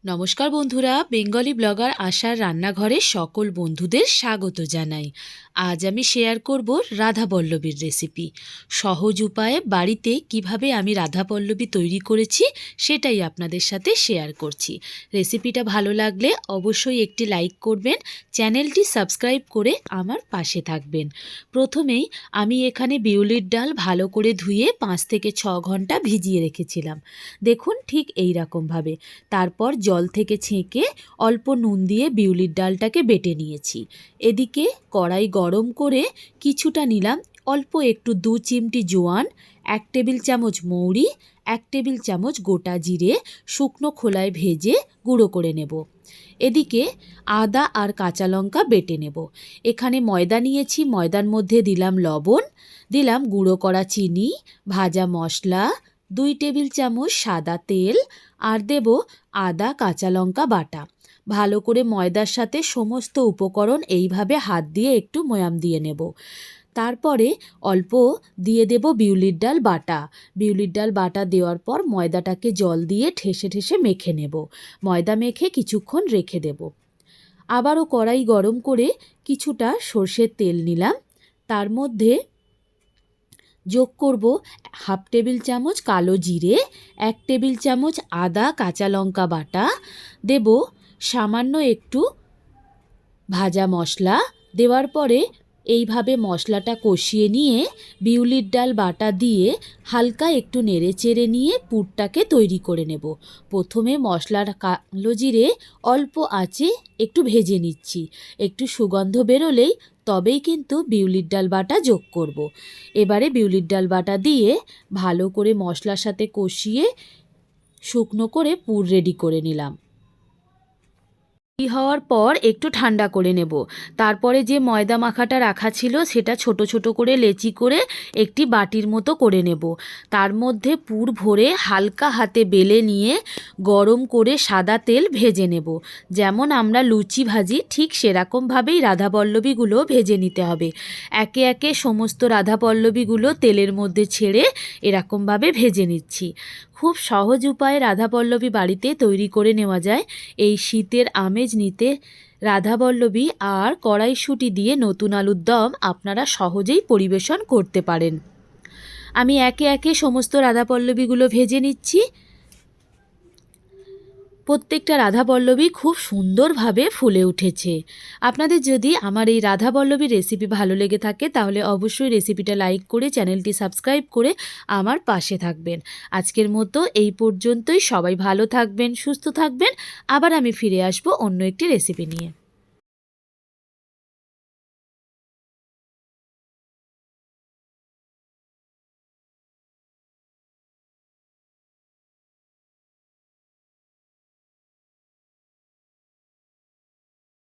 নমস্কার বন্ধুরা, Bengali blogger আশার রান্নাঘরে সকল বন্ধুদের স্বাগত জানাই। আজ আমি শেয়ার করব রাধাপল্লবীর রেসিপি। সহজ উপায়ে বাড়িতে কিভাবে আমি রাধাপল্লবী তৈরি করেছি সেটাই আপনাদের সাথে শেয়ার করছি। রেসিপিটা ভালো লাগলে অবশ্যই একটি লাইক করবেন, চ্যানেলটি সাবস্ক্রাইব করে আমার পাশে থাকবেন। প্রথমেই আমি এখানে বিউলির ডাল ভালো করে ধুয়ে 5 থেকে 6 ঘন্টা ভিজিয়ে রেখেছিলাম। দেখুন ঠিক এই রকমভাবে। তারপর জল থেকে ছেঁকে অল্প নুন দিয়ে বিউলির ডালটাকে বেটে নিয়েছি। এদিকে কড়াই গরম করে কিছুটা নিলাম অল্প একটু 2 চিমটি জোয়ান, 1 টেবিল চামচ মৌরি, 1 টেবিল চামচ গোটা জিরে শুকনো খোলায় ভেজে গুঁড়ো করে নেব। এদিকে আদা আর কাঁচা লঙ্কা বেটে নেব। এখানে ময়দা নিয়েছি, ময়দার মধ্যে দিলাম লবণ, দিলাম গুঁড়ো করা চিনি, ভাজা মশলা, 2 টেবিল চামচ সাদা তেল আর দেব আদা কাঁচা লঙ্কা বাটা। ভালো করে ময়দার সাথে সমস্ত উপকরণ এইভাবে হাত দিয়ে একটু ময়াম দিয়ে নেব। তারপরে অল্প দিয়ে দেব বিউলির ডাল বাটা। বিউলির ডাল বাটা দেওয়ার পর ময়দাটাকে জল দিয়ে ঠেসে ঠেসে মেখে নেব। ময়দা মেখে কিছুক্ষণ রেখে দেব। আবারও কড়াই গরম করে কিছুটা সর্ষের তেল নিলাম। তার মধ্যে যোগ করব 1/2 টেবিল চামচ কালো জিরে, 1 টেবিল চামচ আদা কাঁচা লঙ্কা বাটা, দেব সামান্য একটু ভাজা মশলা। দেওয়ার পরে এইভাবে মশলাটা কষিয়ে নিয়ে বিউলির ডাল বাটা দিয়ে হালকা একটু নেড়ে চেড়ে নিয়ে পুরটাকে তৈরি করে নেব। প্রথমে মশলার কালো জিরে অল্প আঁচে একটু ভেজে নিচ্ছি। একটু সুগন্ধ বেরোলেই তবেই কিন্তু বিউলির ডাল বাটা যোগ করব। এবারে বিউলির ডাল বাটা দিয়ে ভালো করে মশলার সাথে কষিয়ে শুকনো করে পুর রেডি করে নিলাম। হওয়ার পর একটু ঠান্ডা করে নেব। তারপরে যে ময়দা মাখাটা রাখা ছিল সেটা ছোট ছোট করে লেচি করে একটি বাটির মতো করে নেব। তার মধ্যে পুর ভরে হালকা হাতে বেলে নিয়ে গরম করে সাদা তেল ভেজে নেব। যেমন আমরা লুচি ভাজি ঠিক সেরকমভাবেই রাধাপল্লবীগুলো ভেজে নিতে হবে। একে একে সমস্ত রাধাপল্লবীগুলো তেলের মধ্যে ছেড়ে এরকমভাবে ভেজে নিচ্ছি। খুব সহজ উপায়ে রাধাপল্লবী বাড়িতে তৈরি করে নেওয়া যায়। এই শীতের আমেজ নিতে রাধাপল্লবী আর কড়াইশুঁটি দিয়ে নতুন আলুর দম আপনারা সহজেই পরিবেশন করতে পারেন। আমি একে একে সমস্ত রাধাপল্লবীগুলো ভেজে নিচ্ছি। প্রত্যেকটা রাধাপল্লবী খুব সুন্দরভাবে ফুলে উঠেছে। আপনাদের যদি আমার এই রাধাপল্লবীর রেসিপি ভালো লেগে থাকে তাহলে অবশ্যই রেসিপিটা লাইক করে চ্যানেলটি সাবস্ক্রাইব করে আমার পাশে থাকবেন। আজকের মতো এই পর্যন্তই। সবাই ভালো থাকবেন, সুস্থ থাকবেন। আবার আমি ফিরে আসব অন্য একটি রেসিপি নিয়ে।